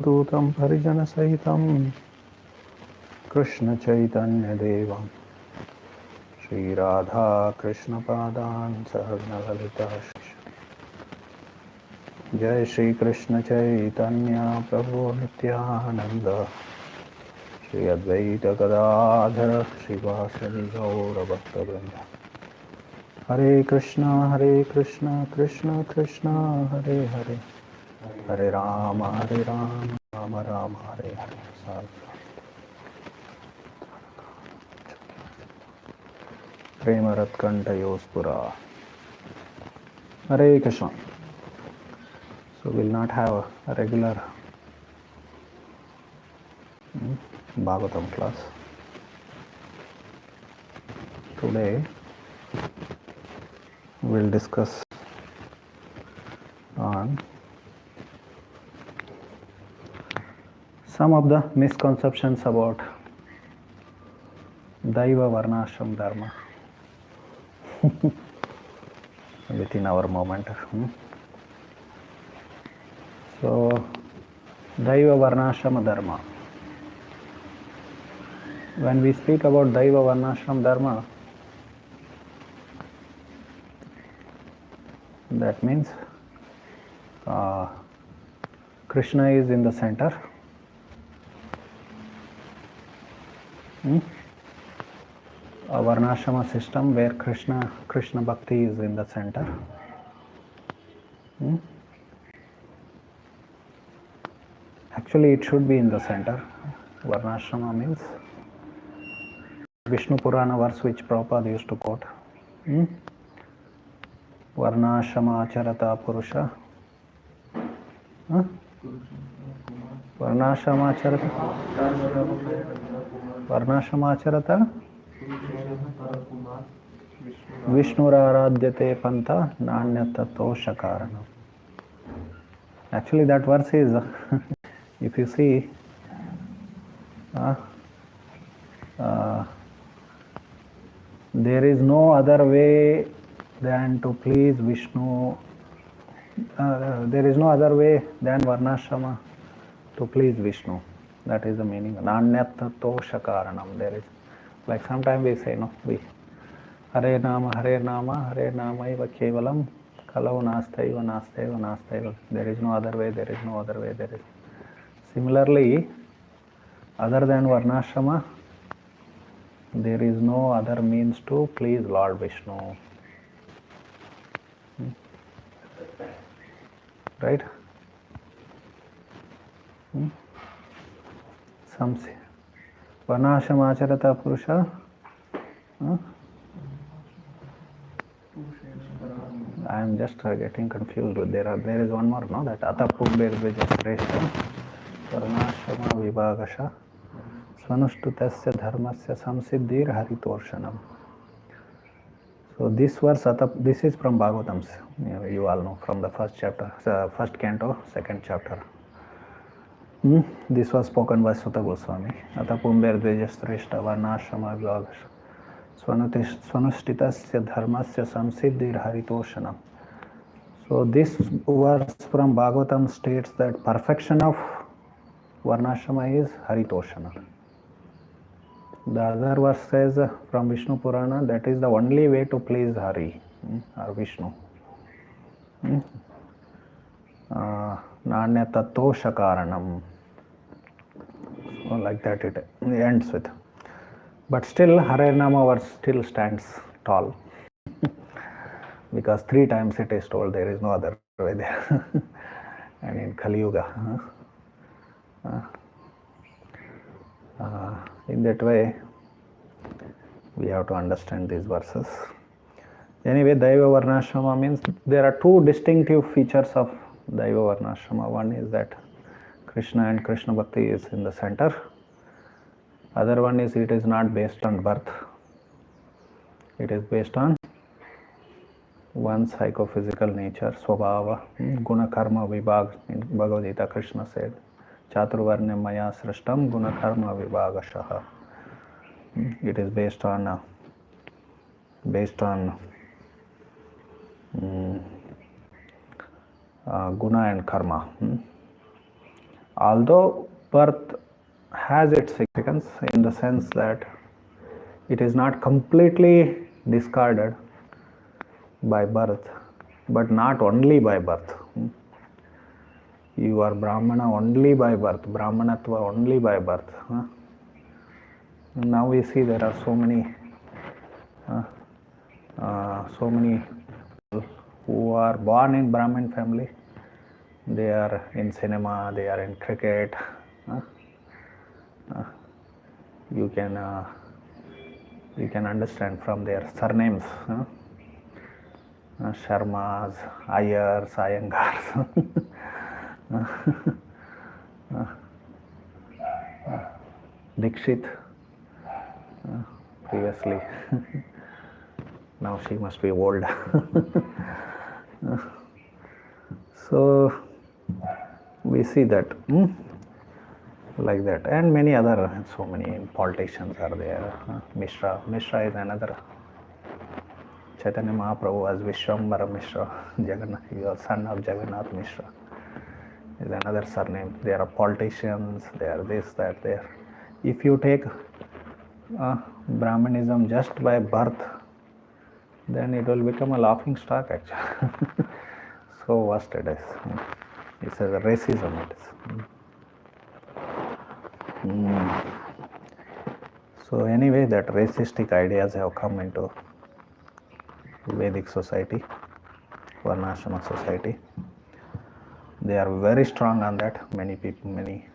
दूतं परिजनसहितं कृष्णचैतन्यदेवं Shri Radha कृष्णपादान् सहगणललिता Jai Shri Krishna Chaitanya Prabhu Nityanand Shri Advaita Gadadhar श्रीवासदि गौरभक्तवृंद Hare Krishna Krishna Krishna Hare Hare Hare Ram Ram Ram Hare Hare Prem रत्कंठयोस्पुरा Hare Krishna. So we'll not have a regular Bhagavatam class. Today we'll discuss on some of the misconceptions about Daiva Varnasrama Dharma within our moment. So, Daiva Varnasrama Dharma. When we speak about Daiva Varnasrama Dharma, that means Krishna is in the center. A Varnashrama system where Krishna Bhakti is in the center. Actually, it should be in the center. Varnashrama means Vishnu Purana verse which Prabhupada used to quote. Varnashrama acharata purusha. Varnashrama acharata Vishnuraradhyate panta nanyatattoshakarana. Actually, that verse is, if you see, there is no other way than to please Vishnu. There is no other way than Varnashrama to please Vishnu. That is the meaning. Nanyatattoshakarana. There is, like sometimes we say, no, we Hare Nama eva kevalam kalau nastaiva. There is no other way, there is no other way, there is. Similarly, other than Varnashrama, there is no other means to please Lord Vishnu. Right? Some say Varnashrama acharata purusha. I am just getting confused. There is one more, no? That atapubirvijasreshta varnashrama vibhagasha svanushtutasya dharmasya samsiddhir haritorshanam. So this verse, this is from Bhagavatam. You all know from the first chapter, first canto, second chapter. This was spoken by Sutta Goswami. Atapubirvijasreshta varnashrama vibhagasha svanushthitasya dharmasya samsiddhir haritoshanam. So this verse from Bhagavatam states that perfection of Varnashrama is Haritoshana. The other verse says from Vishnu Purana that is the only way to please Hari or Vishnu. Nanyatattoshakarana. So like that it ends with. But still Hare Nama verse still stands tall. Because 3 times it is told there is no other way there. And in Kali Yuga. In that way, we have to understand these verses. Anyway, Daiva Varnashrama means there are 2 distinctive features of Daiva Varnashrama. One is that Krishna and Krishna Bhakti is in the center. Other one is it is not based on birth. It is based on one's psychophysical nature, swabhava, guna karma vibhag. In Bhagavad Gita, Krishna said, Chaturvarnyam maya srishtam guna karma vibhagashaha. It is based on guna and karma. Although birth has its significance in the sense that it is not completely discarded by birth, but not only by birth. You are Brahmana only by birth, Brahmanatva only by birth. Now we see there are so many people who are born in Brahmin family. They are in cinema, they are in cricket. You can understand from their surnames. Sharmas, Ayers, Iyengars. Dikshit, previously. Now she must be old. So we see that like that, and many other, so many politicians are there. Mishra is another. Chaitanya Mahaprabhu as Vishwambara Mishra, Jagannath, son of Jagannath Mishra is another surname. There are politicians, there are this, that, there. If you take Brahmanism just by birth, then it will become a laughing stock actually. So worst it is. It's a racism it is. So anyway, that racistic ideas have come into Vedic society, Varnashrama society. They are very strong on that. Many people, many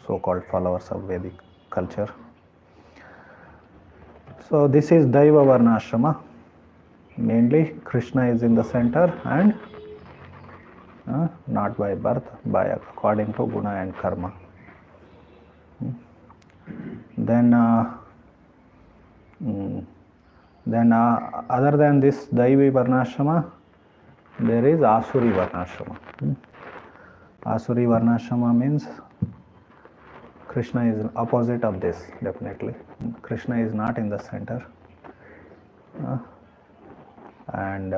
so-called followers of Vedic culture. So this is Daiva Varnasrama. Mainly Krishna is in the center, and not by birth, by according to guna and karma. Then other than this Daivi Varnashrama, there is Asuri Varnashrama. Asuri Varnashrama means Krishna is opposite of this, definitely. Krishna is not in the center. And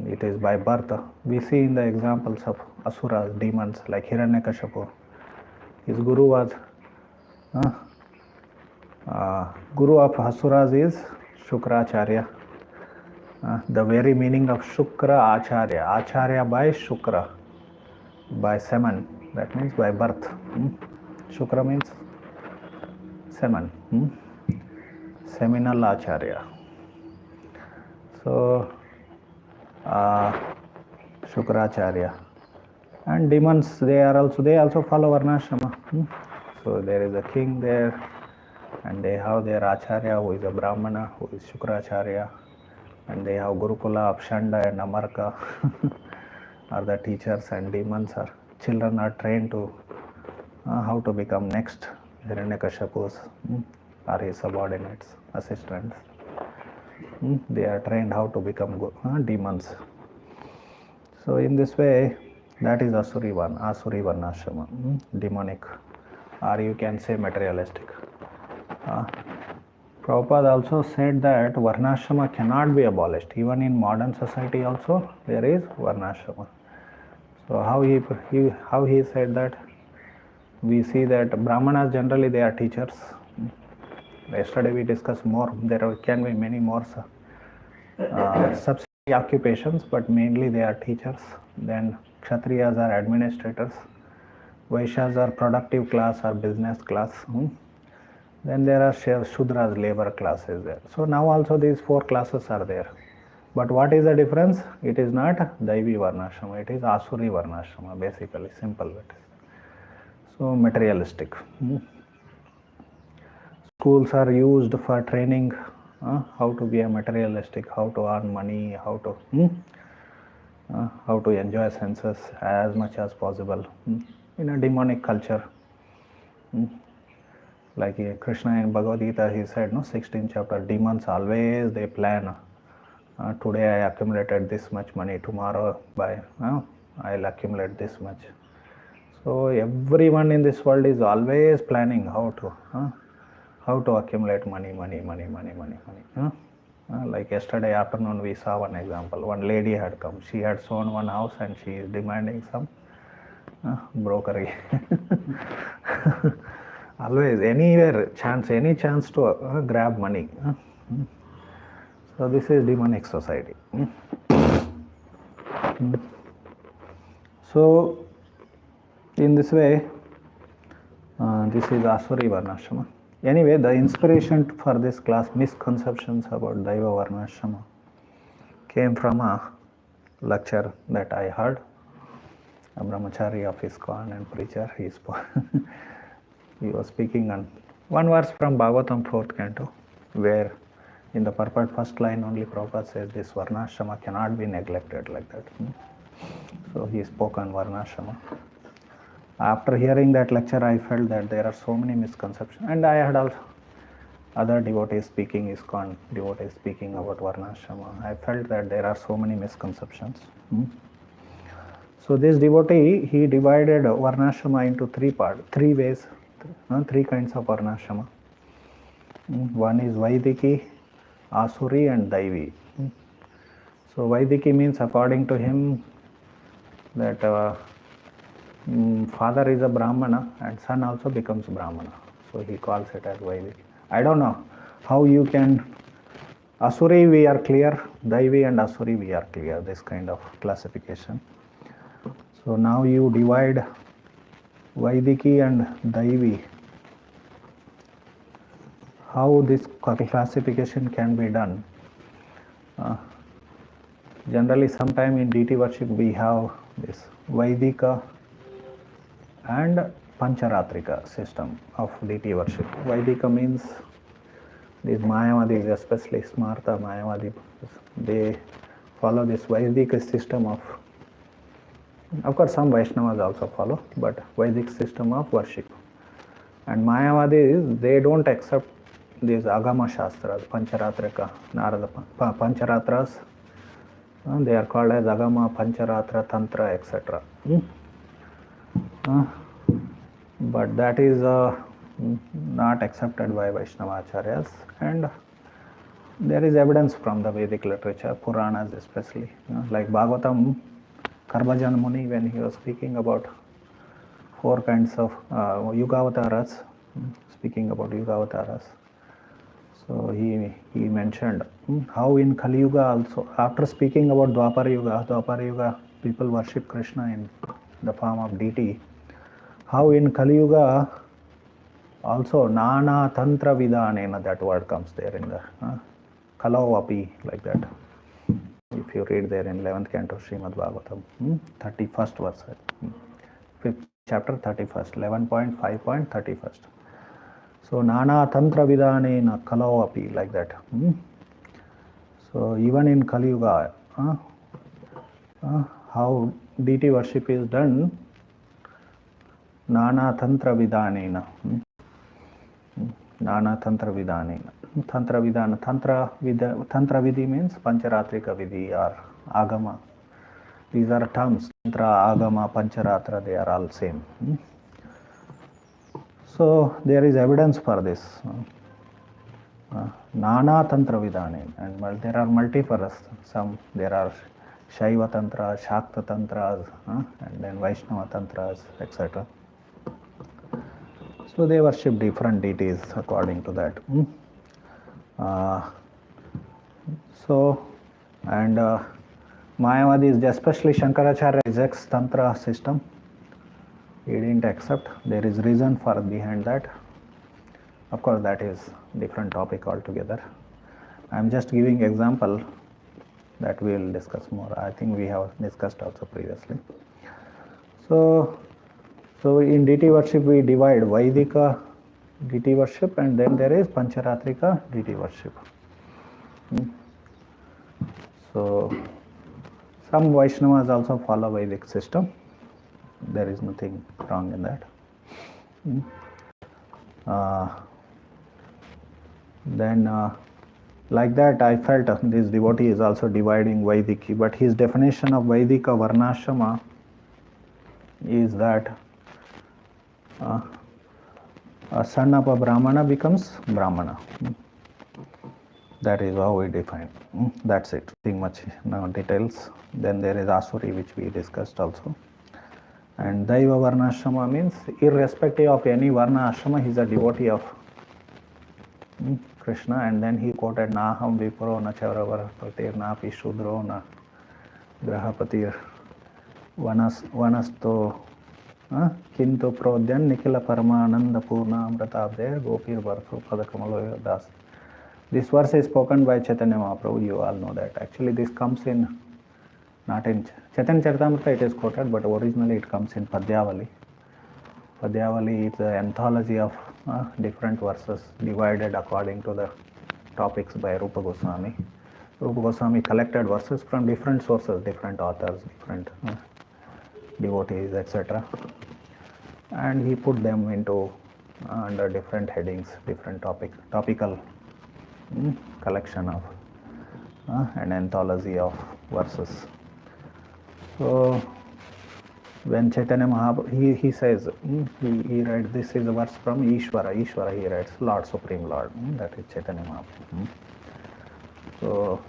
it is by birth. We see in the examples of asuras, demons like Hiranyakashipu. His guru was guru of asuras is Shukracharya. The very meaning of Shukra Acharya, Acharya by Shukra, by semen, that means by birth. Shukra means semen, seminal Acharya. So Shukracharya. And demons, they also follow Varnashrama. So there is a king there, and they have their Acharya who is a Brahmana, who is Shukracharya, and they have Gurukula of Shanda and Amarka are the teachers, and demons are children are trained to how to become next Hiranyakashipus or his subordinates, assistants. They are trained how to become demons. So in this way, that is Asuri Varnashrama, demonic, or you can say materialistic. Prabhupada also said that Varnashrama cannot be abolished. Even in modern society also there is Varnashrama. So how he said that? We see that Brahmanas generally they are teachers. Yesterday we discussed more. There can be many more subsidiary occupations, but mainly they are teachers. Then Kshatriyas are administrators. Vaishyas are productive class or business class. Then there are Shudras, labor classes there. So now also these four classes are there. But what is the difference? It is not Daivi Varnashrama, it is Asuri Varnashrama, basically, simple it is. So materialistic. Schools are used for training how to be a materialistic, how to earn money, how to enjoy senses as much as possible in a demonic culture. Like Krishna in Bhagavad Gita, he said, 16th chapter, demons always they plan. Today I accumulated this much money, tomorrow I'll accumulate this much. So everyone in this world is always planning how to accumulate money. Like yesterday afternoon we saw one example. One lady had come. She had sown one house and she is demanding some brokery. Always, anywhere, any chance to grab money. So this is demonic society. So in this way, this is Asuri Varnasrama. Anyway, the inspiration for this class, Misconceptions about Daiva Varnasrama, came from a lecture that I heard. A brahmachari of ISKCON and preacher, he was speaking on one verse from Bhagavatam 4th canto, where in the purport first line only Prabhupada says this Varnashrama cannot be neglected like that. So he spoke on Varnashrama. After hearing that lecture, I felt that there are so many misconceptions, and I had also other devotees speaking, ISKCON devotees speaking about Varnashrama. I felt that there are so many misconceptions. So this devotee, he divided Varnashrama into three ways, three kinds of Varnashrama. One is Vaidiki, Asuri and Daivi. So Vaidiki means, according to him, that father is a Brahmana and son also becomes Brahmana. So he calls it as Vaidiki. I don't know how you can, Asuri we are clear, Daivi and Asuri we are clear, this kind of classification. So now you divide Vaidiki and Daivi. How this classification can be done? Generally, sometime in deity worship we have this Vaidika and Pancharatrika system of deity worship. Vaidika means these Mayavadis, especially Smarta Mayavadi, they follow this Vaidika system of course some Vaishnavas also follow, but Vedic system of worship. And Mayavadis, they don't accept these Agama Shastras, Pancharatrika, Narada, Pancharatras, they are called as Agama, Pancharatra, Tantra, etc. But that is not accepted by Vaishnava Acharyas, and there is evidence from the Vedic literature, Puranas especially, like Bhagavatam, Karbajan Muni, when he was speaking about four kinds of Yugavataras, speaking about Yugavataras. So he mentioned how in Kali Yuga also, after speaking about Dwapara Yuga, people worship Krishna in the form of deity. How in Kali Yuga also Nana Tantra Vidanena, that word comes there in the Kalavapi, like that. If you read there in 11th canto Srimad Bhagavatam, 31st verse, 5th chapter 31st, 11.5.31st. So Nana Tantra Vidanena Kalavapi, like that. So even in Kali Yuga, how deity worship is done, Nana Tantra Vidanena. Nana Tantra Vidanena. Tantra Vidana. Tantra Vidhi means Pancharatrika Vidhi or Agama. These are terms. Tantra, Agama, Pancharatra, they are all same. So there is evidence for this. Nana Tantra Vidane, and there are multiple. There are Shaiva Tantras, Shakta Tantras, and then Vaishnava Tantras, etc. So they worship different deities according to that. Mayavadis, especially Shankaracharya, rejects Tantra system. He didn't accept. There is reason for behind that. Of course, that is different topic altogether. I am just giving example that we will discuss more. I think we have discussed also previously. So in deity worship we divide Vaidika deity worship, and then there is Pancharatrika deity worship. So some Vaishnavas also follow Vedic system. There is nothing wrong in that. Like that, I felt this devotee is also dividing Vaidiki, but his definition of Vaidika Varnashrama is that a son of a Brahmana becomes Brahmana. That is how we define. That's it. Nothing much now details. Then there is Asuri, which we discussed also. And Daiva Varnasrama means irrespective of any Varna Ashrama, he is a devotee of Krishna. And then he quoted Naham Vipro na Chauravar Patir na Pishudro na Grahapatir Vanasto Kintu Prodyan Nikila Paramananda Purna Amratabde Gopir Varso Padakamalo Das. This verse is spoken by Chaitanya Mahaprabhu, you all know that. Actually, this comes in, not in Chaitanya Charitamrita, it is quoted, but originally it comes in Padyavali. Padyavali is an anthology of different verses divided according to the topics by Rupa Goswami. Rupa Goswami collected verses from different sources, different authors, different devotees, etc. And he put them into under different headings, different topical collection of an anthology of verses. So when Chaitanya Mahaprabhu, he says, he writes, this is a verse from Ishvara. Ishvara, he writes, Lord, Supreme Lord. That is Chaitanya Mahaprabhu. So,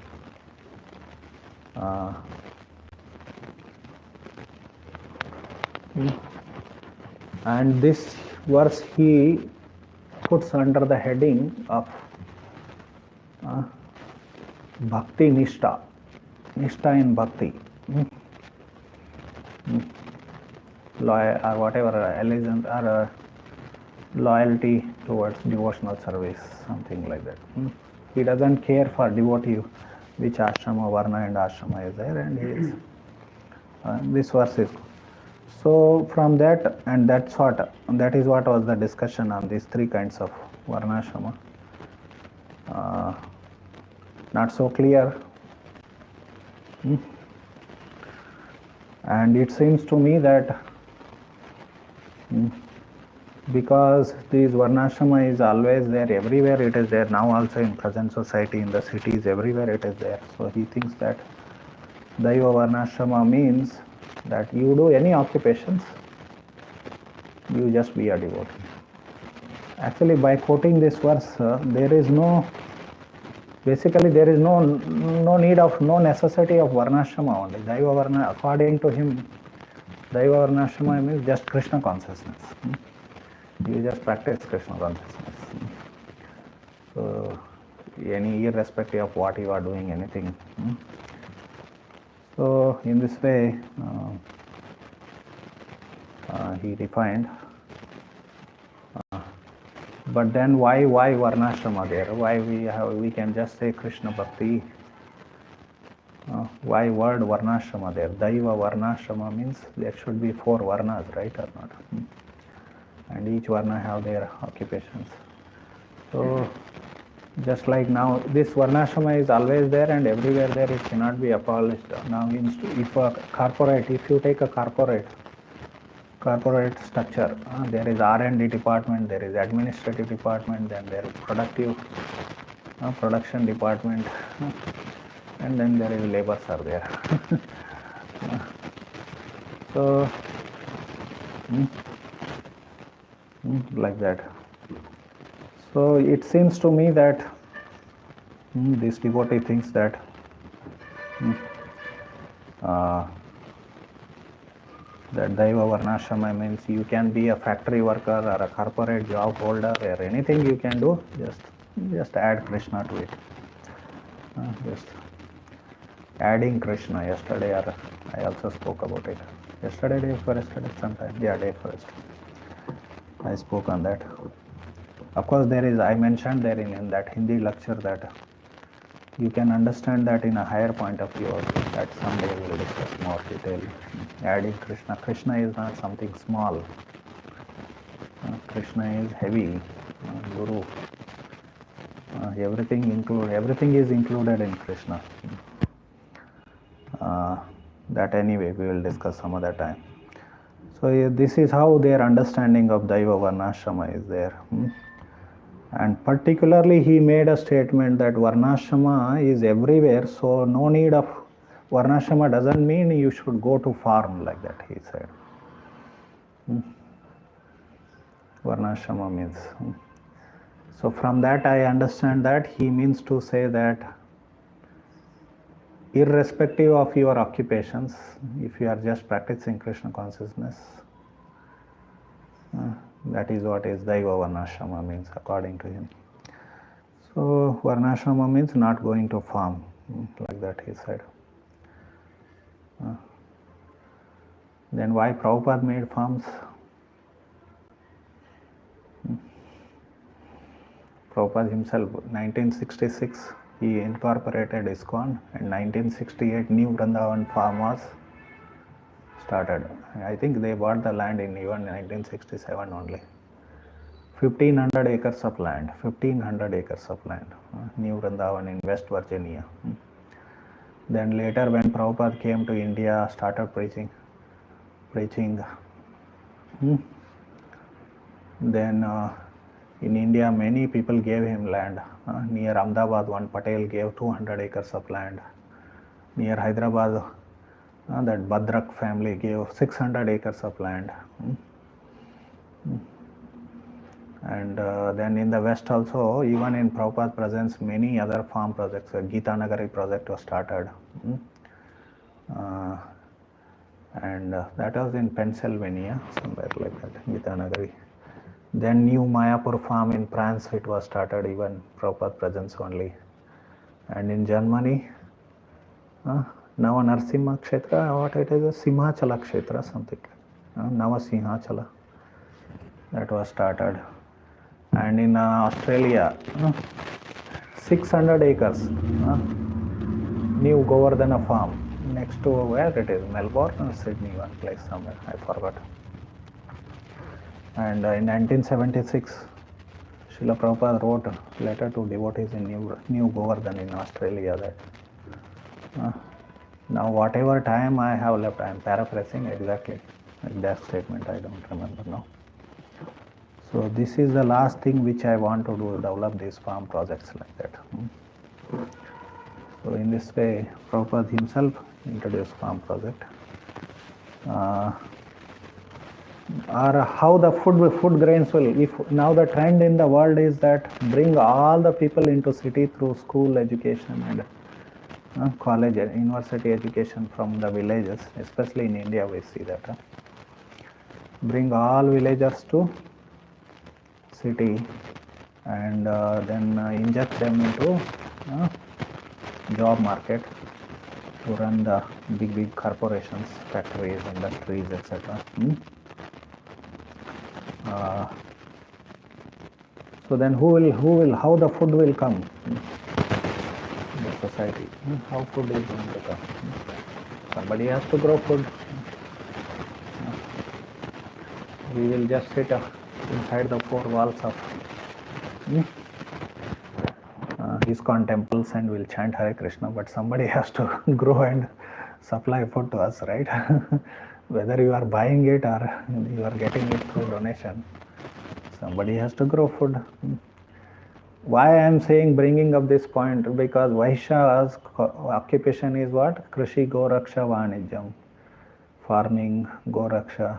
and this verse he puts under the heading of Bhakti Nishta. Nishta in Bhakti. Or whatever, allegiance or loyalty towards devotional service, something like that. He doesn't care for devotee, which ashrama, varna and ashrama is there, and he is, this verse is. So from that, and that is what was the discussion on these three kinds of varnashrama. Not so clear. And it seems to me that because this varnashrama is always there, everywhere it is there, now also in present society, in the cities, everywhere it is there. So he thinks that Daiva Varnasrama means that you do any occupations, you just be a devotee. Actually, by quoting this verse, there is no need of, no necessity of Varnasrama only. Daiva Varna, according to him, Daiva Varnasrama means just Krishna consciousness. You just practice Krishna consciousness. So, irrespective of what you are doing, anything. So, in this way, he defined. But then why Varnashrama there? Why we can just say Krishna Bhakti? Why word Varnashrama there? Daiva Varnashrama means there should be 4 Varnas, right or not? And each Varna have their occupations. So, just like now, this Varnashrama is always there and everywhere there, it cannot be abolished. Now, if a corporate, if you take a corporate structure, there is R&D department, there is administrative department, then there is production department, and then there is labors are there. So, like that. So it seems to me that this devotee thinks that that Daiva Varnashrama means you can be a factory worker or a corporate job holder or anything you can do, just add Krishna to it. Just adding Krishna. Yesterday, or I also spoke about it. Day before yesterday, sometime. Yeah, day first. I spoke on that. Of course, I mentioned there in that Hindi lecture that you can understand that in a higher point of view also, that someday we will discuss more detail. Adding Krishna. Krishna is not something small. Krishna is heavy. Guru. Everything is included in Krishna. That anyway we will discuss some other time. So this is how their understanding of Daiva Varnashrama is there. And particularly he made a statement that Varnashrama is everywhere, so no need of Varnashrama doesn't mean you should go to farm like that, he said. Varnashrama means. So from that I understand that he means to say that irrespective of your occupations, if you are just practicing Krishna consciousness, that is what is Daiva Varnasrama means according to him. So Varnasrama means not going to farm, like that he said. Then why Prabhupada made farms? Prabhupada himself, 1966, he incorporated ISKCON, and 1968 New Vrindavan farm was started. I think they bought the land in even 1967 only. 1500 acres of land, 1500 acres of land, New Vrindavan in West Virginia. Then later when Prabhupada came to India, started preaching. Then in India, many people gave him land. Near Ahmedabad, one Patel gave 200 acres of land. Near Hyderabad, that Badrak family gave 600 acres of land. And then in the West also, even in Prabhupada's presence, many other farm projects, Gita Nagari project was started. And that was in Pennsylvania, somewhere like that, Gita Nagari. Then new Mayapur farm in France, it was started, even Prabhupada presence only. And in Germany, Nava Narsimha Kshetra, what it is, Simhachala Kshetra, something. Nava Simhachala, that was started. And in Australia, 600 acres, new Govardhana farm, next to where it is, Melbourne or Sydney, one place somewhere, I forgot. And in 1976, Srila Prabhupada wrote a letter to devotees in New Govardhan in Australia that now whatever time I have left, I am paraphrasing exactly that statement, I don't remember now. So this is the last thing which I want to do, develop these farm projects like that. So in this way, Prabhupada himself introduced farm project. Or how the food grains will, if now the trend in the world is that bring all the people into city through school education and college and university education from the villages, especially in India we see that. Bring all villagers to city and then inject them into job market to run the big corporations, factories, industries, etc. So then how the food will come? The society, how food is going to come? Somebody has to grow food. We will just sit inside the four walls of ISKCON temples and will chant Hare Krishna, but somebody has to grow and supply food to us, right? Whether you are buying it or you are getting it through donation, somebody has to grow food. Why I am saying bringing up this point? Because Vaishya's occupation is what? Krishi Goraksha Vanijam. Farming, Goraksha.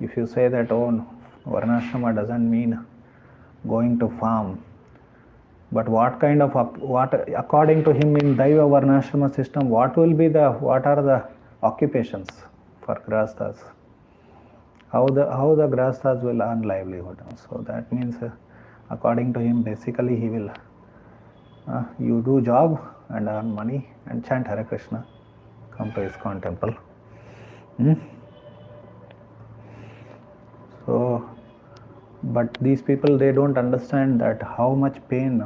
If you say that, oh, Varnashrama doesn't mean going to farm, but what kind of, according to him in Daiva Varnasrama system, what are the occupations for grasthas? How the grasthas will earn livelihood? So that means, according to him, basically he will, you do job and earn money and chant Hare Krishna, come to ISKCON temple. So, but these people, they don't understand that how much pain.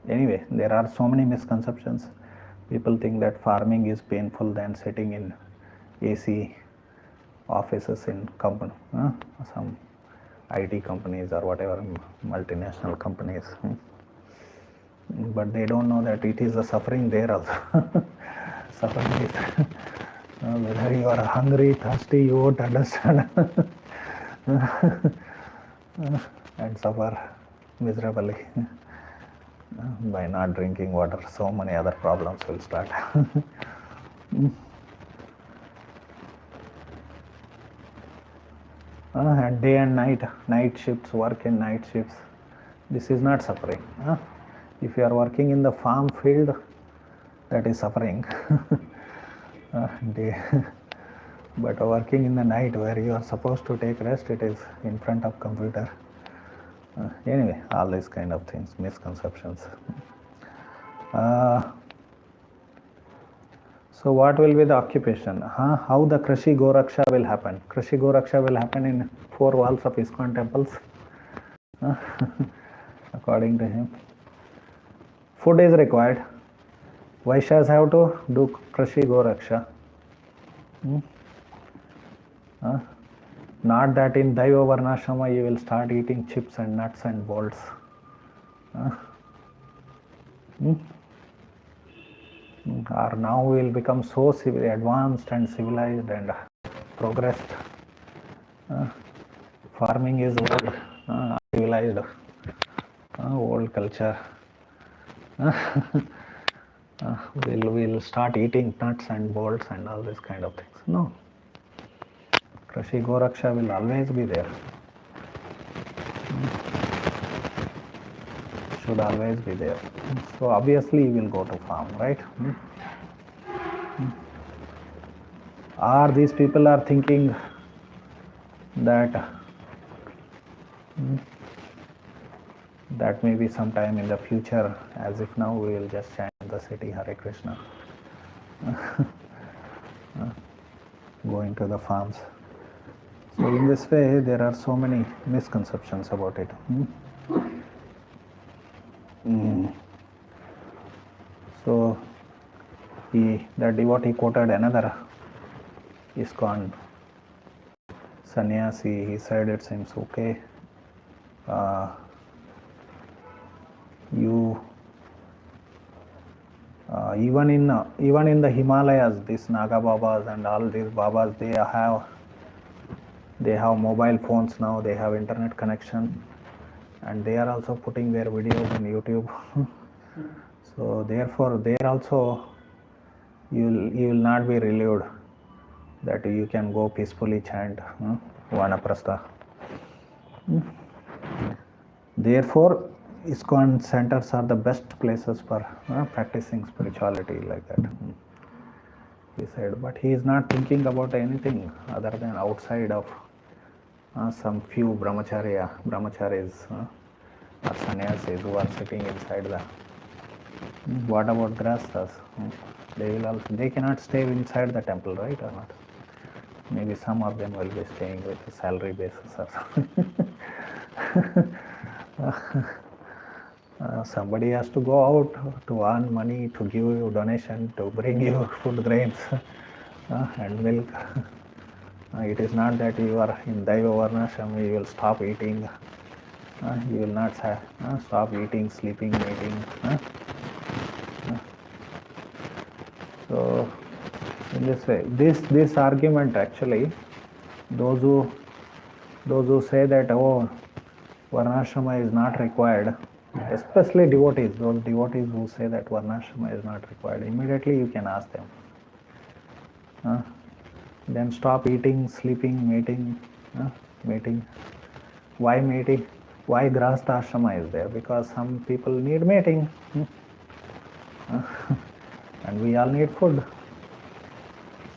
Anyway, there are so many misconceptions. People think that farming is painful than sitting in AC offices in company, some IT companies or whatever, multinational companies. But they don't know that it is the suffering there also. Suffering is whether you are hungry, thirsty, you won't understand. And suffer miserably by not drinking water. So many other problems will start. And day and night shifts, work in night shifts. This is not suffering. If you are working in the farm field, that is suffering. Day. But working in the night where you are supposed to take rest, it is in front of computer. Anyway, all these kind of things, misconceptions. So what will be the occupation? How the Krishi Goraksha will happen? Krishi Goraksha will happen in 4 walls of ISKCON temples. According to him. Food is required. Vaishyas have to do Krishi Goraksha. Not that in Daiva Varnasrama you will start eating chips and nuts and bolts. Or now we will become so advanced and civilized and progressed. Farming is old, civilized, old culture. We'll start eating nuts and bolts and all this kind of things. No. Krishi Goraksha will always be there. Should always be there. So obviously you will go to farm, right? Or these people are thinking that maybe sometime in the future, as if now we will just chant the city Hare Krishna, going to the farms. So in this way, there are so many misconceptions about it. So the devotee quoted another ISKCON sannyasi. He said, it seems okay. Even in the Himalayas, these Naga Babas and all these Babas, they have mobile phones now. They have internet connection, and they are also putting their videos on YouTube. So therefore, there also you will not be relieved that you can go peacefully chant Vanaprastha. Therefore, ISKCON centers are the best places for practicing spirituality like that. He said, but he is not thinking about anything other than outside of some few brahmacharis or sannyasis who are sitting inside the. What about grasthas? They cannot stay inside the temple, right, or not? Maybe some of them will be staying with a salary basis or something. Somebody has to go out to earn money, to give you donation, to bring you food grains and milk. It is not that you are in Daiva Varnasrama, you will stop eating. You will not stop eating, sleeping, mating. So in this way, this argument actually, those who say that Varnasrama is not required, especially devotees, those devotees who say that Varnasrama is not required, immediately you can ask them. Then stop eating, sleeping, mating. Why mating? Why Grahastha Ashrama is there? Because some people need mating. And we all need food.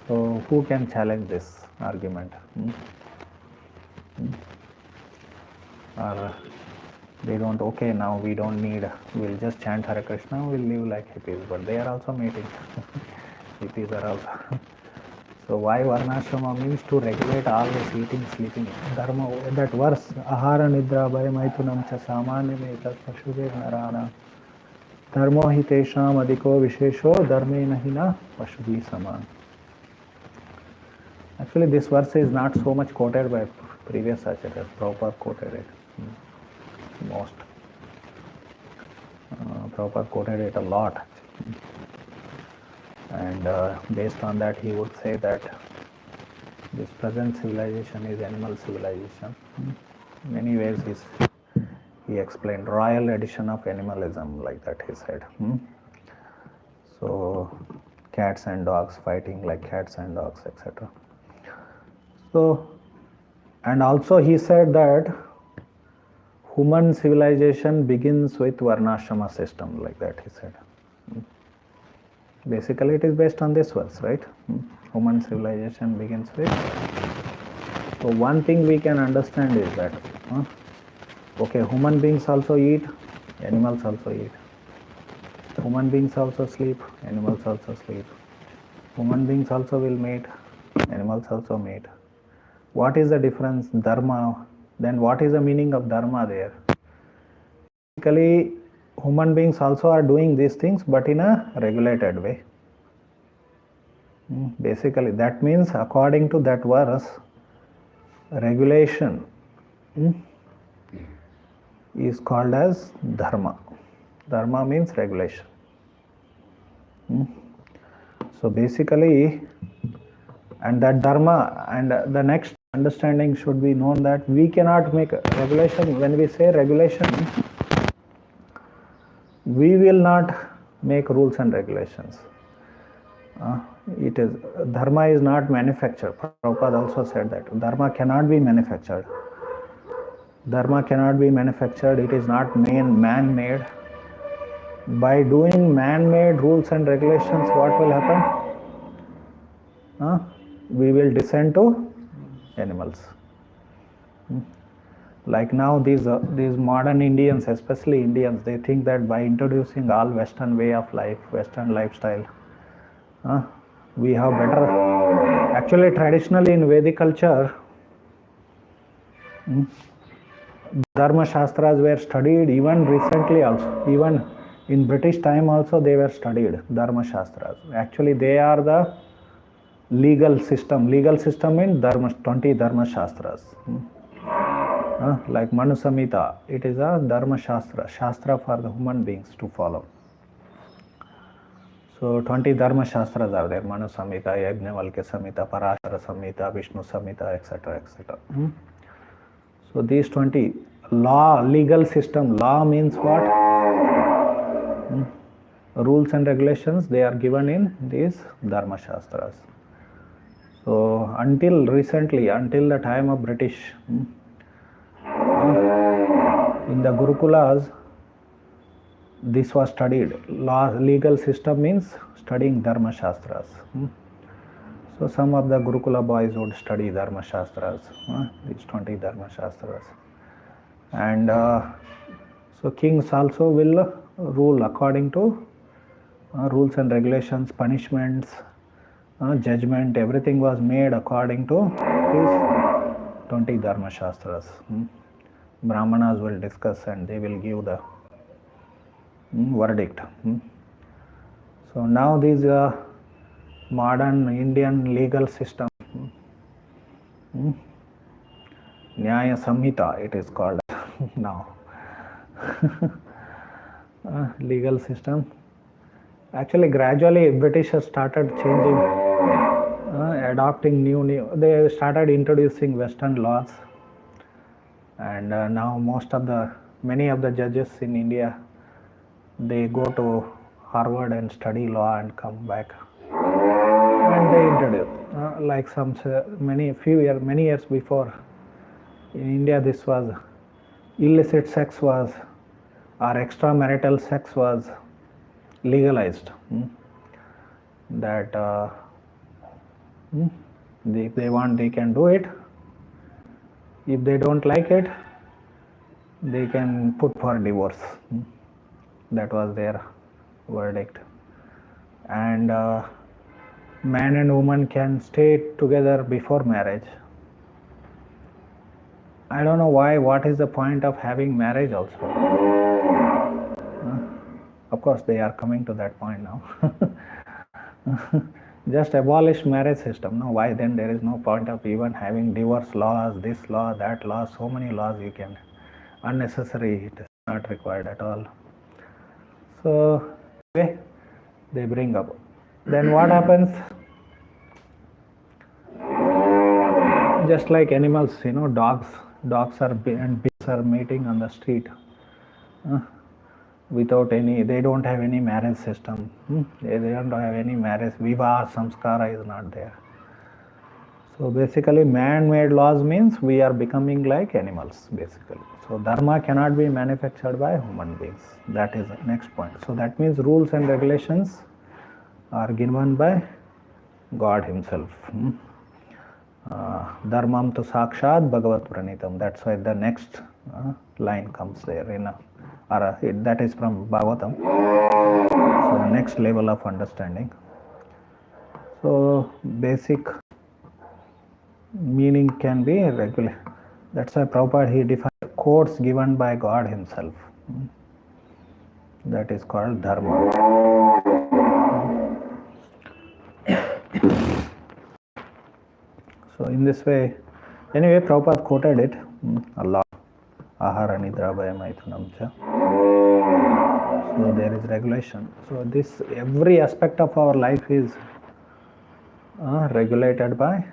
So who can challenge this argument? Or they don't, okay, now we don't need, we'll just chant Hare Krishna, we'll live like hippies, but they are also mating. Hippies are also. So why Varnashrama means to regulate all this eating, sleeping. Dharma, that verse, Ahara Nidra Bhayamaithunam cha samanyam etat pashuve narana. Dharmo hi tesham adhiko vishesho dharme nahina pashuvi saman. Actually, this verse is not so much quoted by previous acharyas. Prabhupada quoted it most. Prabhupada quoted it a lot actually. And based on that, he would say that this present civilization is animal civilization. In many ways, he explained royal edition of animalism, like that he said. So cats and dogs fighting like cats and dogs, etc. So, and also he said that human civilization begins with Varnashrama system, like that he said. Basically, it is based on this verse, right? Human civilization begins with. So one thing we can understand is that, okay, human beings also eat, animals also eat. Human beings also sleep, animals also sleep. Human beings also will mate, animals also mate. What is the difference? Dharma. Then what is the meaning of dharma there? Basically, human beings also are doing these things, but in a regulated way. Basically, that means according to that verse, regulation is called as dharma. Dharma means regulation. So basically, and that dharma, and the next understanding should be known that we cannot make regulation. When we say regulation, we will not make rules and regulations. It is dharma is not manufactured. Prabhupada also said that dharma cannot be manufactured. Dharma cannot be manufactured. It is not man-made. By doing man-made rules and regulations, what will happen? We will descend to animals. Like now, these modern Indians, especially Indians, they think that by introducing all Western way of life, Western lifestyle, we have better. Actually, traditionally in Vedic culture, Dharma Shastras were studied even recently also. Even in British time also they were studied, Dharma Shastras. Actually, they are the legal system. Legal system means 20 Dharma Shastras. Like Manu Samhita, it is a Dharma Shastra, Shastra for the human beings to follow. So 20 Dharma Shastras are there: Manu Samhita, Yajnavalkya Samhita, Parashara Samhita, Vishnu Samhita, etc. etc. So these 20 legal system. Law means what? Rules and regulations, they are given in these Dharma Shastras. So until recently, until the time of British, in the Gurukulas, this was studied. Legal system means studying Dharma Shastras. So some of the Gurukula boys would study Dharma Shastras, these 20 Dharma Shastras. And so kings also will rule according to rules and regulations, punishments, judgment, everything was made according to these 20 Dharma Shastras. Brahmanas will discuss and they will give the verdict. So now these modern Indian legal system, Nyaya Samhita it is called now. Legal system. Actually, gradually British has started changing, adopting new. They started introducing Western laws, and now many of the judges in India, they go to Harvard and study law and come back, and they introduce like many years before in India, this was illicit sex was, or extramarital sex was legalized. That if they want, they can do it. If they don't like it, they can put for divorce. That was their verdict. And man and woman can stay together before marriage. I don't know why. What is the point of having marriage also? Of course, they are coming to that point now. Just abolish marriage system. No, why then? There is no point of even having divorce laws, this law, that law, so many laws you can. Unnecessary, it is not required at all. So, anyway, they bring up. Then what happens? Just like animals, dogs and pigs are mating on the street. Without they don't have any marriage system. They don't have any marriage. Vivaha samskara is not there. So basically, man-made laws means we are becoming like animals, basically. So dharma cannot be manufactured by human beings. That is the next point. So that means rules and regulations are given by God Himself. Dharmam tu sakshat bhagavat pranitam. That's why the next line comes there that is from Bhagavatam. So the next level of understanding. So basic meaning can be regular. That's why Prabhupada he defined quotes given by God Himself. That is called dharma. So in this way, anyway, Prabhupada quoted it a lot. Ahara nidra bhayamaithunam cha. So there is regulation. So this every aspect of our life is regulated by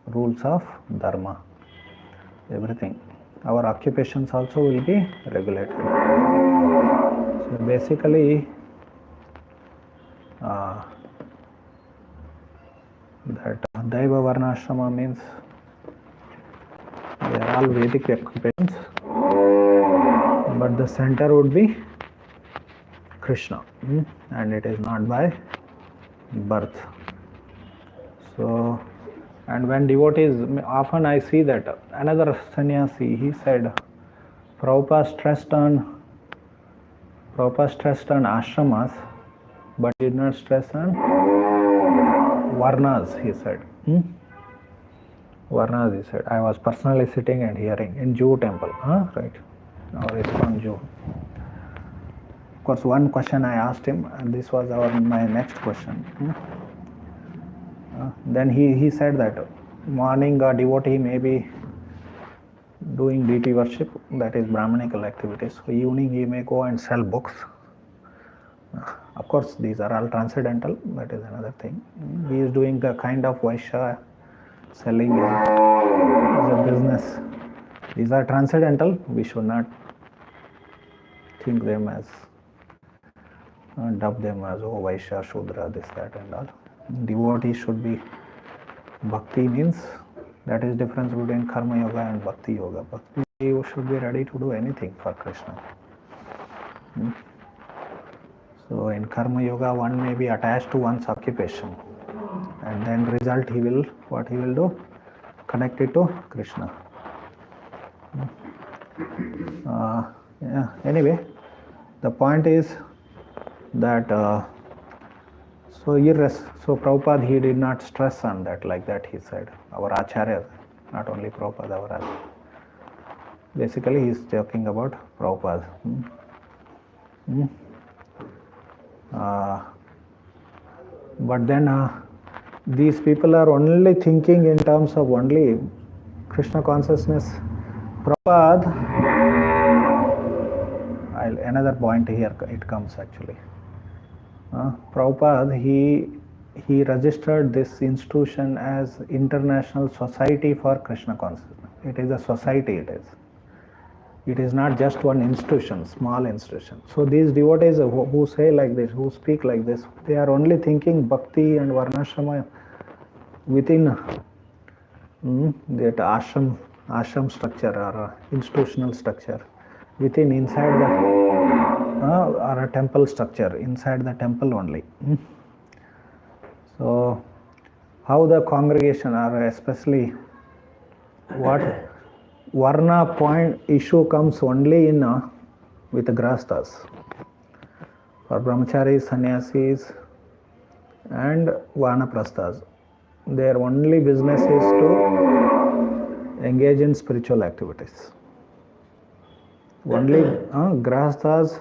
rules of dharma. Everything. Our occupations also will be regulated. So basically, that Daiva Varnasrama means they are all Vedic occupations, but the center would be Krishna, and it is not by birth. So, and when devotees, often I see that another sannyasi, he said, Prabhupada stressed on ashramas, but did not stress on Varnas, he said. Varnas, he said. I was personally sitting and hearing in Jew temple, right? Or ISKCON Jew. Of course, one question I asked him, and this was my next question. Then he said that morning a devotee may be doing deity worship, that is Brahmanical activities. So evening he may go and sell books. Of course, these are all transcendental, that is another thing. He is doing a kind of Vaishya, selling is a business. These are transcendental, we should not think them as, dub them as, oh, Vaishya, Shudra, this, that and all. Devotee should be, bhakti means, that is difference between karma yoga and bhakti yoga. Bhakti, you should be ready to do anything for Krishna. So in karma yoga, one may be attached to one's occupation, and then result what he will do? Connect it to Krishna. Anyway, the point is that so Prabhupada he did not stress on that like that. He said our Acharya, not only Prabhupada, our Acharya. Basically, he is talking about Prabhupada. But then these people are only thinking in terms of only Krishna consciousness. Prabhupada, another point here it comes actually. Prabhupada he registered this institution as International Society for Krishna Consciousness. It is a society, it is not just one institution, small institution. So these devotees who say like this, who speak like this, they are only thinking bhakti and varnashrama within that ashram structure or institutional structure, inside the or a temple structure, inside the temple only. So how the congregation, or especially what Varna point issue comes only in with the grahasthas. For brahmacharis, sannyasis and vanaprasthas, their only business is to engage in spiritual activities. Only grahasthas,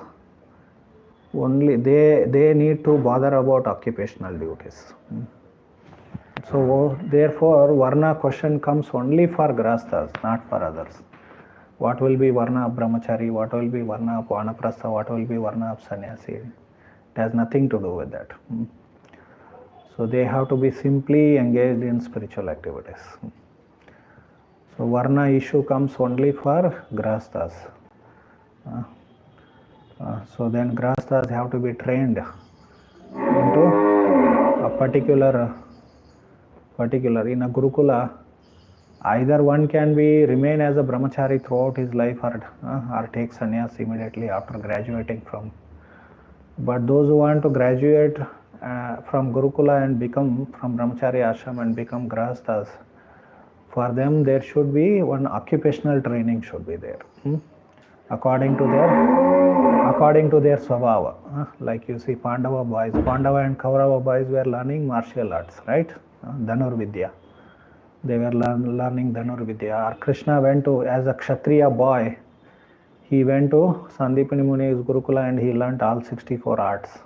only they need to bother about occupational duties. So therefore Varna question comes only for grahasthas, not for others. What will be Varna of brahmachari, what will be Varna of vanaprastha, what will be Varna of sannyasi? It has nothing to do with that. So they have to be simply engaged in spiritual activities. So Varna issue comes only for grahasthas. So then grahasthas have to be trained into a particular in a Gurukula. Either one can remain as a brahmachari throughout his life or take sannyas immediately after graduating from. But those who want to graduate from Gurukula and become from Brahmacharya ashram and become Grahasthas, for them there should be one occupational training should be there, according to their swabhava. Like you see Pandava and Kaurava boys were learning martial arts, right? Dhanur Vidya. They were learning Dhanur Vidya. Or Krishna went to, as a Kshatriya boy, he went to Sandipani Muni's Gurukula and he learnt all 64 arts.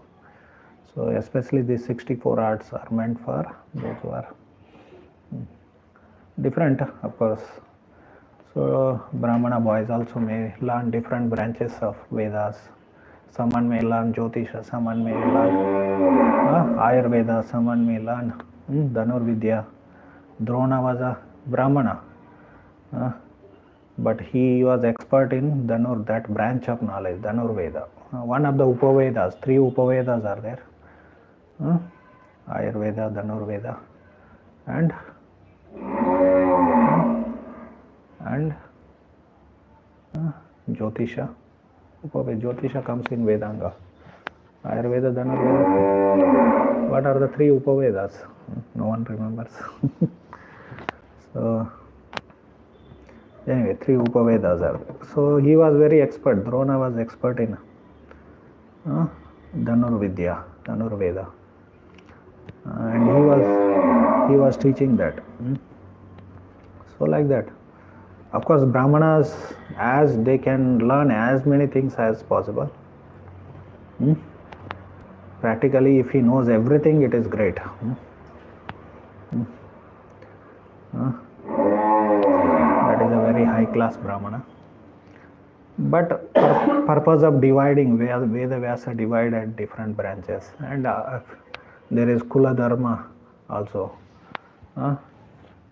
So especially these 64 arts are meant for those who are different, of course. So Brahmana boys also may learn different branches of Vedas. Someone may learn Jyotisha, someone may learn Ayurveda, someone may learn Dhanur Vidya. Drona was a Brahmana, but he was expert in Dhanur, that branch of knowledge, Dhanur Veda. One of the Upavedas, 3 Upavedas are there. Ayurveda, Dhanur Veda, and Jyotisha. Jyotisha comes in Vedanga. Ayurveda, Dhanur Veda. What are the 3 Upavedas? No one remembers. So anyway, 3 Upavedas are there. So he was very expert. Drona was expert in Dhanur Vidya, Dhanur Veda, and he was teaching that. So like that. Of course, Brahmanas, as they can learn as many things as possible. Practically, if he knows everything, it is great. That is a very high class Brahmana. But purpose of dividing, Veda Vyasa divided different branches, and there is Kula Dharma also.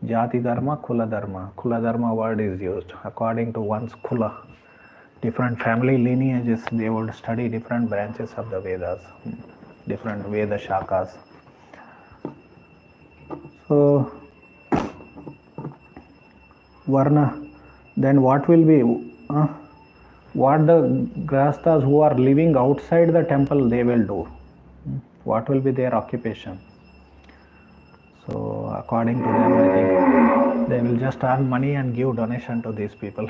Jati Dharma, Kula Dharma. Kula Dharma word is used according to one's Kula. Different family lineages, they would study different branches of the Vedas, different Veda Shakas. So, Varna, then what will be, what the Grahasthas who are living outside the temple, they will do? What will be their occupation? So according to them, I think they will just earn money and give donation to these people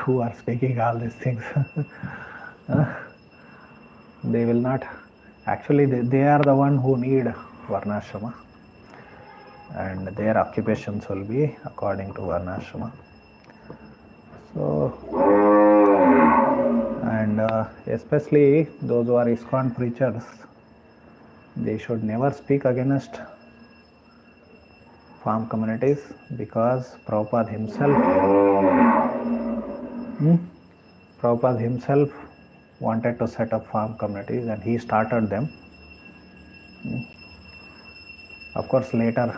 who are speaking all these things. They will not, actually they are the one who need Varnashrama, and their occupations will be according to Varnashrama. So, and especially those who are ISKCON preachers, they should never speak against farm communities, because Prabhupada himself wanted to set up farm communities and he started them. Of course, later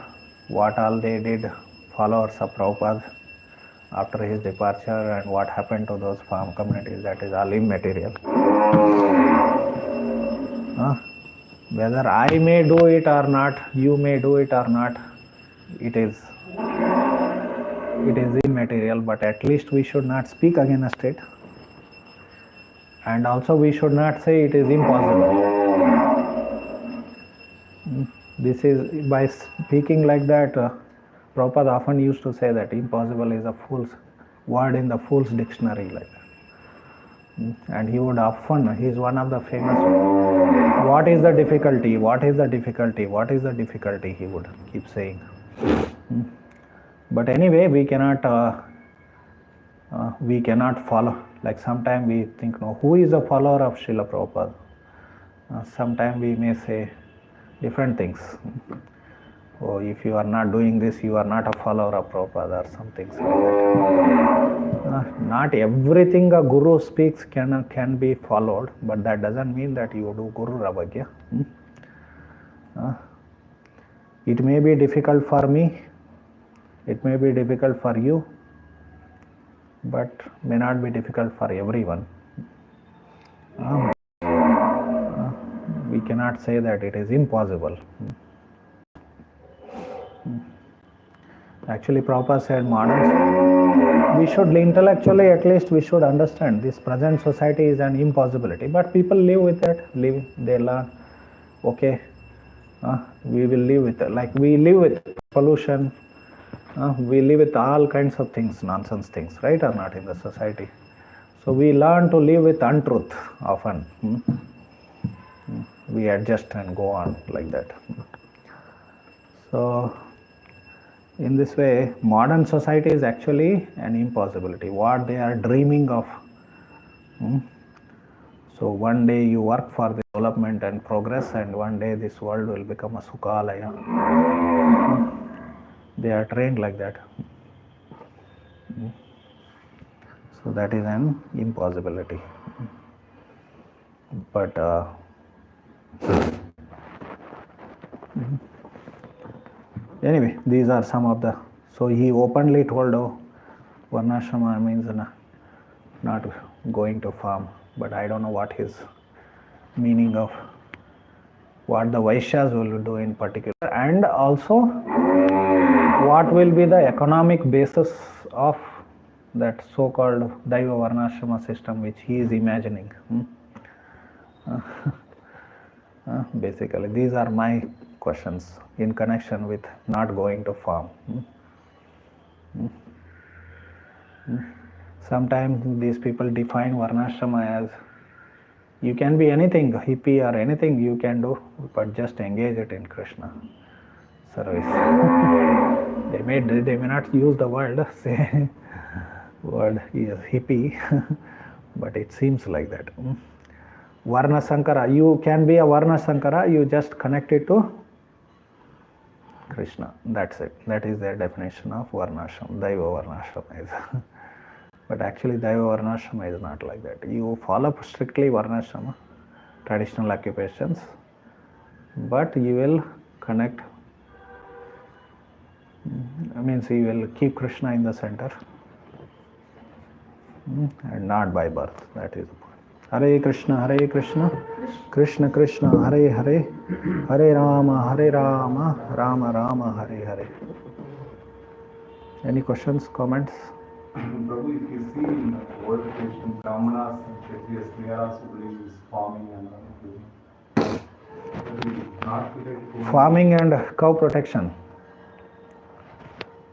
what all they did, followers of Prabhupada, after his departure, and what happened to those farm communities, that is all immaterial. Whether I may do it or not, you may do it or not, it is immaterial, but at least we should not speak against it, and also we should not say it is impossible. This is, by speaking like that, Prabhupada often used to say that impossible is a fool's word in the fool's dictionary, like that. And he would often, he is one of the famous, what is the difficulty, what is the difficulty, what is the difficulty, he would keep saying. But anyway, we cannot follow, like sometimes we think, no, who is a follower of Srila Prabhupada? Sometimes we may say different things. Oh, if you are not doing this, you are not a follower of Prabhupada, or some things like that. Not everything a guru speaks can be followed, but that doesn't mean that you do Guru Ravagya. It may be difficult for me, it may be difficult for you, but may not be difficult for everyone. We cannot say that it is impossible. Actually, Prabhupada said we should intellectually, at least we should understand this present society is an impossibility, but people live with it, they learn, okay, we will live with it. Like we live with pollution, we live with all kinds of things, nonsense things, right or not, in the society. So we learn to live with untruth often. We adjust and go on like that. So in this way, modern society is actually an impossibility, what they are dreaming of. So one day you work for the development and progress, and one day this world will become a Sukhalaya. They are trained like that. So that is an impossibility. But anyway, these are some of the. So he openly told, Varnashrama means not going to farm. But I don't know what his meaning of what the Vaishyas will do in particular, and also what will be the economic basis of that so-called Daiva Varnasrama system which he is imagining. Basically, these are my questions in connection with not going to farm. Sometimes these people define Varnashrama as you can be anything, hippie or anything you can do, but just engage it in Krishna service. they may not use the word, say word is hippie, but it seems like that. Varna Sankara, you can be a Varna Sankara, you just connect it to Krishna. That's it. That is their definition of Varnashram. Daiva Varnashram is. But actually Daiva Varnasrama is not like that. You follow strictly Varnasrama, traditional occupations, but you will connect, means you will keep Krishna in the center and not by birth. That is the point. Hare Krishna, Krishna Krishna, Hare Hare, Hare Rama, Rama Rama, Hare Hare. Any questions, comments? Prabhu, if you see in the old tradition, Brahmanas and Kshatriyas, they are also believe farming and farming and cow protection.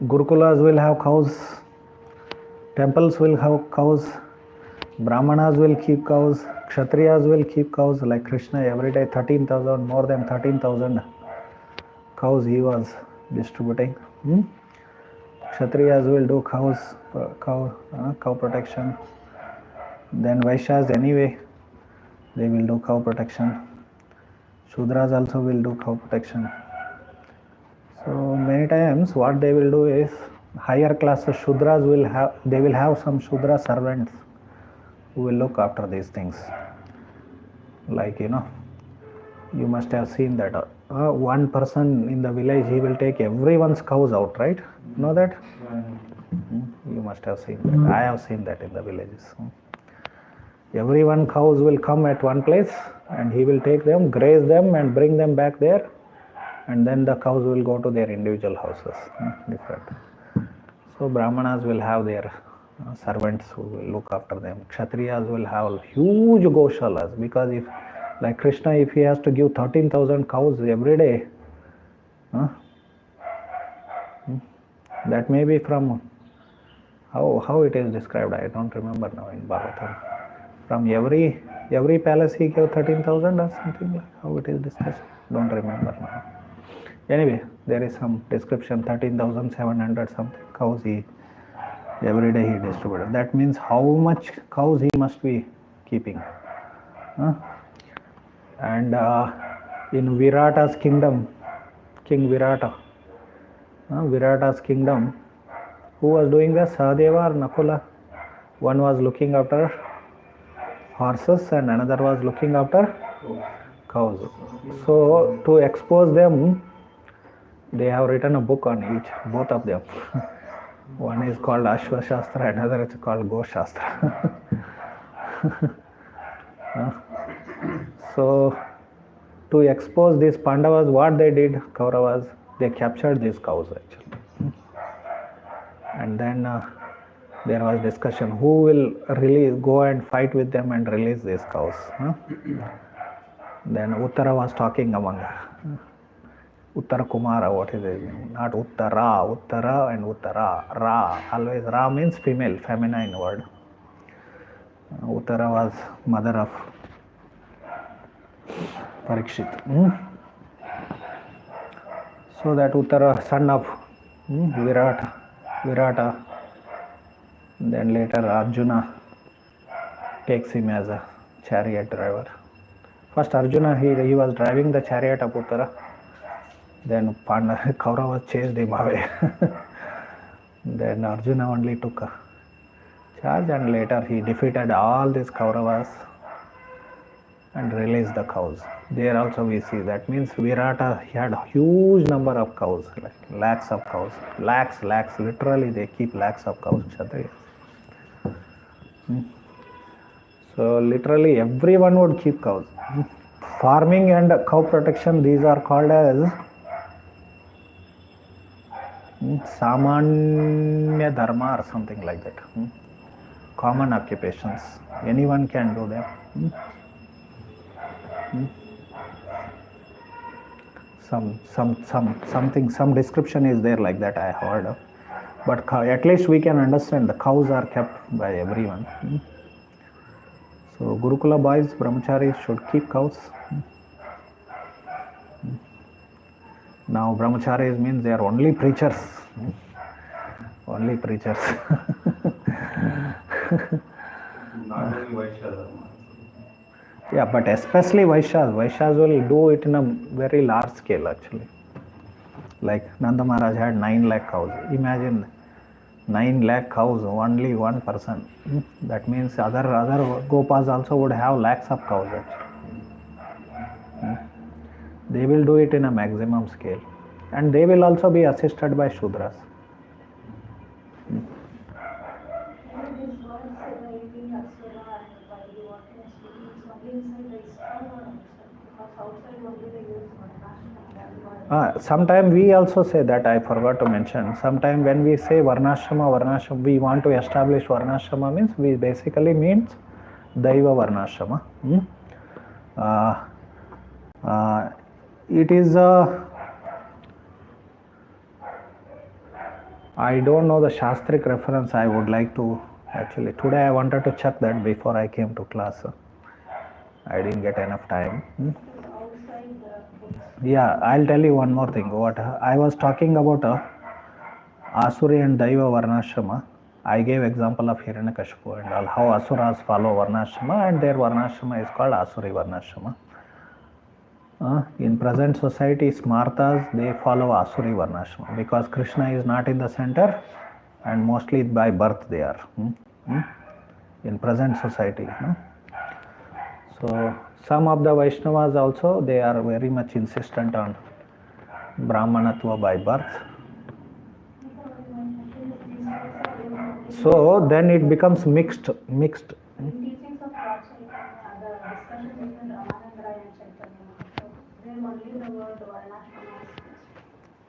Gurukulas will have cows, temples will have cows, Brahmanas will keep cows, Kshatriyas will keep cows, like Krishna every day 13,000, more than 13,000 cows he was distributing. Kshatriyas will do cow protection. Then Vaishyas anyway, they will do cow protection. Shudras also will do cow protection. So many times what they will do is, higher classes Shudras will have some Shudra servants who will look after these things. Like, you must have seen that one person in the village, he will take everyone's cows out, right? Know that? You must have seen that. I have seen that in the villages. Everyone cows will come at one place and he will take them, graze them and bring them back there, and then the cows will go to their individual houses. Different. So Brahmanas will have their servants who will look after them. Kshatriyas will have huge goshalas, because if, like Krishna, if he has to give 13,000 cows every day, that may be from, how it is described, I don't remember now in Bhagavatam. From every palace he gave 13,000 or something, like how it is discussed, don't remember now. Anyway, there is some description, 13,700 something cows every day he distributed. That means how much cows he must be keeping. And in Virata's kingdom, King Virata, Virata's kingdom, who was doing this, Sahadeva or Nakula? One was looking after horses and another was looking after cows. So to expose them, they have written a book on both of them. One is called Ashwa Shastra, another is called Go Shastra. So to expose these Pandavas, what they did, Kauravas, they captured these cows actually. And then there was discussion who will go and fight with them and release these cows. Then Uttara was talking among Uttara Kumara, what is his name? Not Uttara and Uttara. Ra. Always Ra means female, feminine word. Uttara was mother of Parikshit. So that Uttara, son of Virata, then later Arjuna takes him as a chariot driver. First Arjuna, he was driving the chariot of Uttara. Then Kauravas chased him away. Then Arjuna only took a charge, and later he defeated all these Kauravas and released the cows. There also we see that means Virata had a huge number of cows, like lakhs of cows, lakhs, literally they keep lakhs of cows, Kshatriyas. So literally everyone would keep cows. Farming and cow protection, these are called as Samanya Dharma or something like that. Common occupations. Anyone can do them. Some description is there like that I heard. But at least we can understand the cows are kept by everyone. So Gurukula boys, brahmacharis should keep cows. Now brahmacharis means they are only preachers. Only preachers. Not only Vaishya. Yeah, but especially Vaishyas. Vaishyas will do it in a very large scale actually. Like Nanda Maharaj had 9 lakh cows. Imagine 9 lakh cows, only one person. That means other Gopas also would have lakhs of cows actually. They will do it in a maximum scale. And they will also be assisted by Shudras. Sometime we also say that, I forgot to mention. Sometime when we say Varnasrama, we want to establish Varnasrama means we basically means Daiva Varnasrama. It is I don't know the Shastric reference. I would like to actually, today I wanted to check that before I came to class. I didn't get enough time. Yeah, I'll tell you one more thing. What I was talking about Asuri and Daiva Varnasrama. I gave example of Hiranyakashipu and all, how Asuras follow Varnasrama, and their Varnasrama is called Asuri Varnasrama. In present society, Smartas, they follow Asuri Varnasrama because Krishna is not in the center and mostly by birth they are. In present society. So some of the Vaishnavas also, they are very much insistent on Brahmanatva by birth. So then it becomes mixed.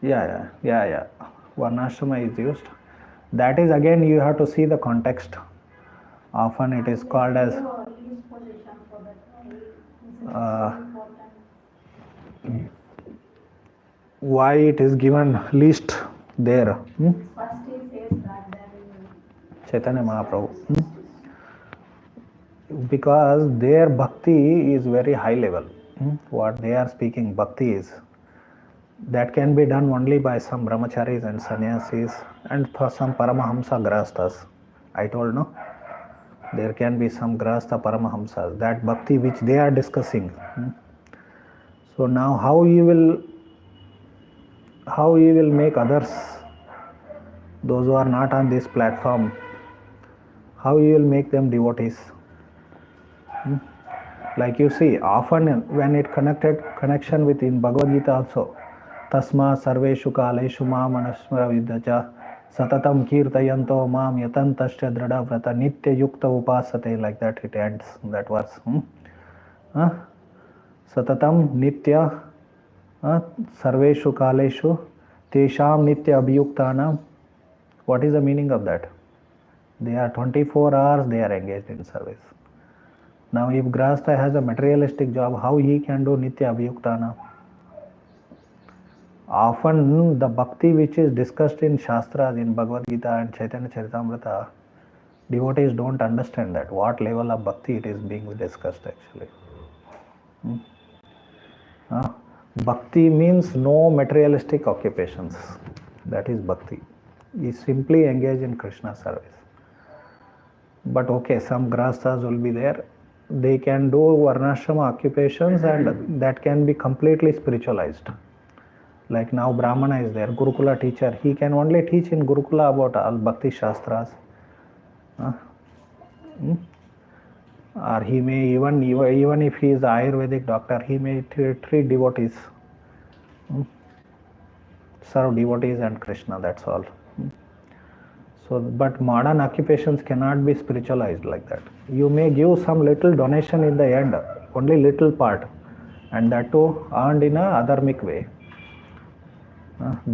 Yeah. Varnashrama is used. That is again you have to see the context. Often it is called as why it is given least there. Chaitanya Mahaprabhu. Because their bhakti is very high level. What they are speaking bhakti is, that can be done only by some brahmacharis and sannyasis and for some paramahamsa grahasthas. I told no, there can be some grahastha paramahamsas, that bhakti which they are discussing. So now how you will make others, those who are not on this platform, how you will make them devotees? Like you see, often when it connection with in Bhagavad Gita also, Tasma sarveshu kaleshu mam anasmara vidyacha satatam kirtayanto mam yatantascha drada vrata nitya yukta upasate, like that it ends, that verse. Satatam nitya sarveshu kaleshu tesham nitya abhiyuktanam. What is the meaning of that? They are 24 hours they are engaged in service. Now if Grahastha has a materialistic job, how he can do Nitya Abhiyuktana? Often the bhakti which is discussed in Shastras, in Bhagavad Gita and Chaitanya Charitamrita, devotees don't understand that, what level of bhakti it is being discussed actually. Bhakti means no materialistic occupations. That is bhakti. You simply engage in Krishna service. But okay, some grahasthas will be there. They can do varnashrama occupations and that can be completely spiritualized. Like now Brahmana is there, Gurukula teacher. He can only teach in Gurukula about all Bhakti Shastras. Or he may even if he is an Ayurvedic doctor, he may treat devotees. Serve devotees and Krishna, that's all. So, but modern occupations cannot be spiritualized like that. You may give some little donation in the end, only little part, and that too earned in a adharmic way.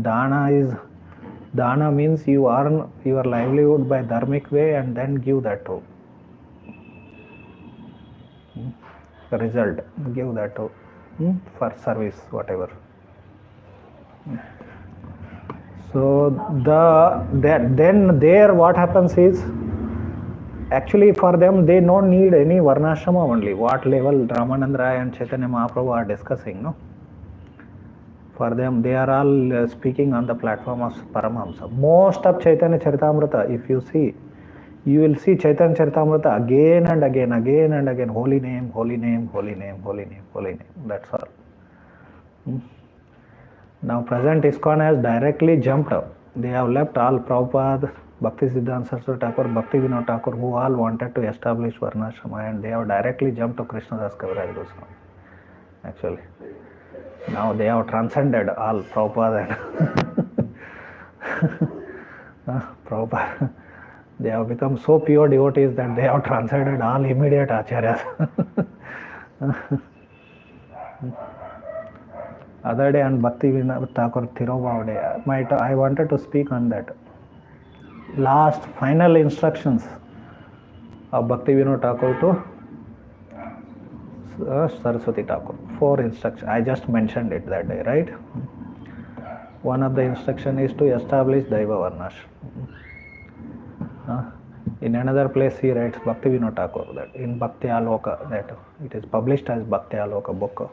Dana means you earn your livelihood by dharmic way and then give that too. Result, give that too for service, whatever. So then there what happens is, actually for them they don't need any varnashrama only. What level Ramanand Rai and Chaitanya Mahaprabhu are discussing, no? For them, they are all speaking on the platform of Paramahamsa. Most of Chaitanya Charitamrita, if you see, you will see Chaitanya Charitamrita again and again, holy name, holy name, holy name, holy name, holy name. That's all. Now present ISKCON has directly jumped up. They have left all Prabhupada, Bhakti Siddhanta Saraswati Thakur, Bhakti Vinod Thakur, who all wanted to establish Varnashrama, and they have directly jumped to Krishnadas Kaviraj Goswami. Actually. Now they have transcended all Prabhupada and Prabhupada. They have become so pure devotees that they have transcended all immediate acharyas. Other day on Bhakti Vinod Thakur Thirobhav Day, I wanted to speak on that. Last final instructions of Bhakti Vinod Thakur to Saraswati Thakur. 4 instructions. I just mentioned it that day, right? One of the instruction is to establish Daiva Varnasrama. In another place he writes Bhakti Vinod Thakur that in Bhakti Aloka, that it is published as Bhakti Aloka book.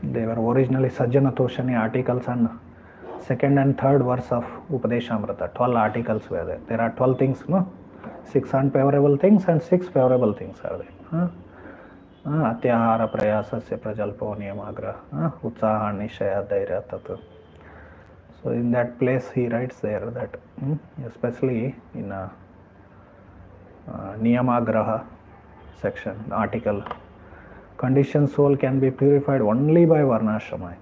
They were originally Sajjana Toshani articles on 2nd and 3rd verse of Upadeshamrita. 12 articles were there. There are 12 things, no? 6 unfavorable things and 6 favorable things are there. Atyahara prayasasya prajalpo niyamagra utsaha nishaya dhairya tatu. So in that place he writes there that especially in niyamagraha section, article, conditioned soul can be purified only by varnashrama.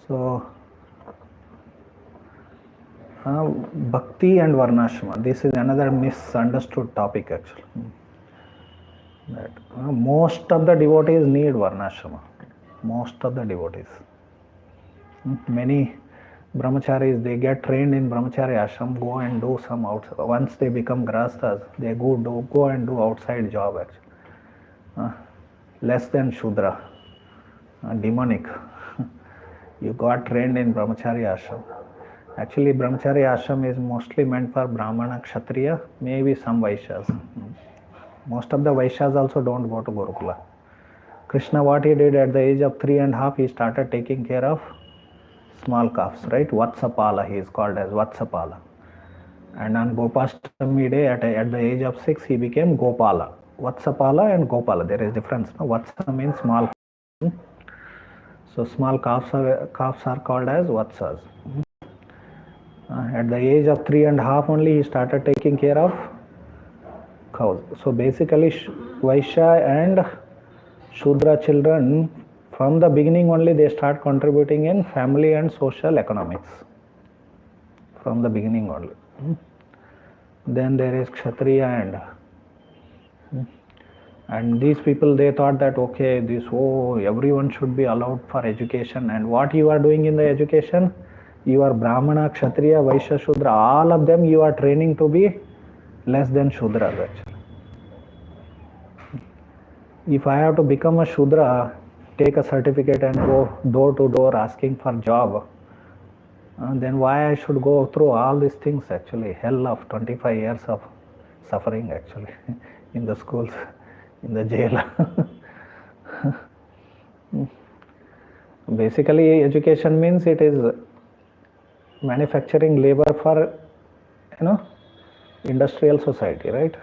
So Bhakti and Varnashrama, this is another misunderstood topic actually. That most of the devotees need Varnashrama. Most of the devotees. Many brahmacharis, they get trained in brahmachari ashram, go and do some outside. Once they become grahasthas, they go and do outside job actually. Less than Shudra, demonic. You got trained in brahmachari ashram. Actually, brahmachari ashram is mostly meant for Brahmana, Kshatriya, maybe some Vaishyas. Most of the Vaishyas also don't go to Gurukula. Krishna, what he did at the age of 3.5, he started taking care of small calves, right? Vatsapala, he is called as Vatsapala. And on Gopashtami day, at the age of 6, he became Gopala. Vatsapala and Gopala, there is difference. No? Vatsa means small. So small calves are called as Vatsas. At the age of 3.5 only, he started taking care of cows. So basically, Vaishya and Shudra children, from the beginning only, they start contributing in family and social economics. From the beginning only. Then there is Kshatriya and these people, they thought that okay, everyone should be allowed for education, and what you are doing in the education, You are Brahmana, Kshatriya, Vaishya, Shudra. All of them you are training to be less than Shudras actually. If I have to become a Shudra, take a certificate and go door to door asking for job, then why I should go through all these things actually? Hell of 25 years of suffering actually in the schools, in the jail. Basically, education means it is manufacturing labor for, industrial society, right?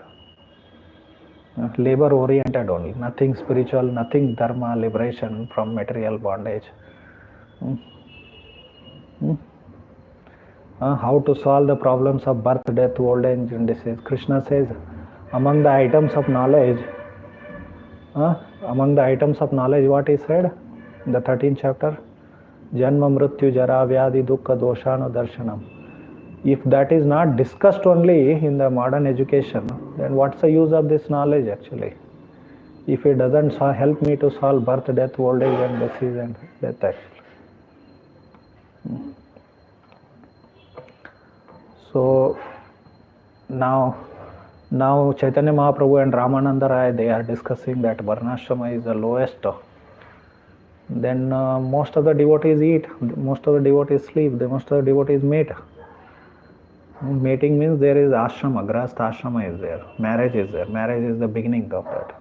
Labor oriented only, nothing spiritual, nothing dharma, liberation from material bondage. How to solve the problems of birth, death, old age and disease. Krishna says among the items of knowledge, what he said in the 13th chapter, Janma Mrityu Jara Vyadi Dukkha Doshano Darshanam. If that is not discussed only in the modern education, then what's the use of this knowledge actually? If it doesn't help me to solve birth, death, old age and disease and death actually. So now Chaitanya Mahaprabhu and Ramananda Rai, they are discussing that Varnashrama is the lowest. Then most of the devotees eat, most of the devotees sleep, most of the devotees mate. Mating means there is ashrama, grahastha ashrama is there, marriage is there. Marriage is the beginning of that.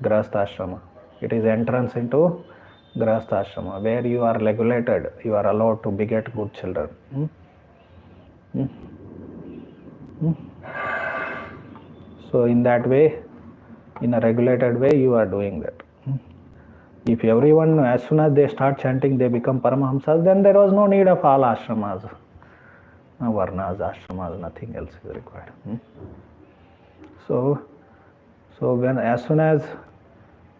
Grahastha ashrama. It is entrance into grahastha ashrama, where you are regulated, you are allowed to beget good children. So in that way, in a regulated way, you are doing that. If everyone, as soon as they start chanting, they become Paramahamsas, then there was no need of all ashramas. Varnas, ashramas, nothing else is required. So when as soon as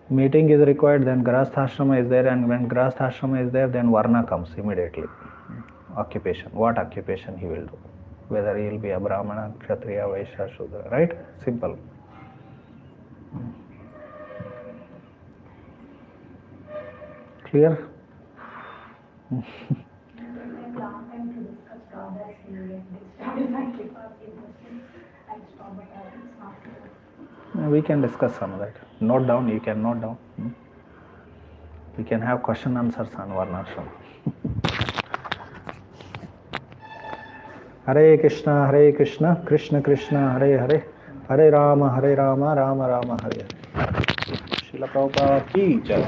meeting is required, then grahastha ashrama is there, and when grahastha ashrama is there, then varna comes immediately. Occupation, what occupation he will do, whether he will be a Brahmana, Kshatriya, Vaishya, Shudra, right? Simple. Clear? We can discuss some of that. Note down, you can note down. We can have question answers on Varnashrama. Hare Krishna, Krishna Krishna, Hare Hare, Hare Rama, Rama Rama, Hare Hare. Srila Prabhupada ki jai.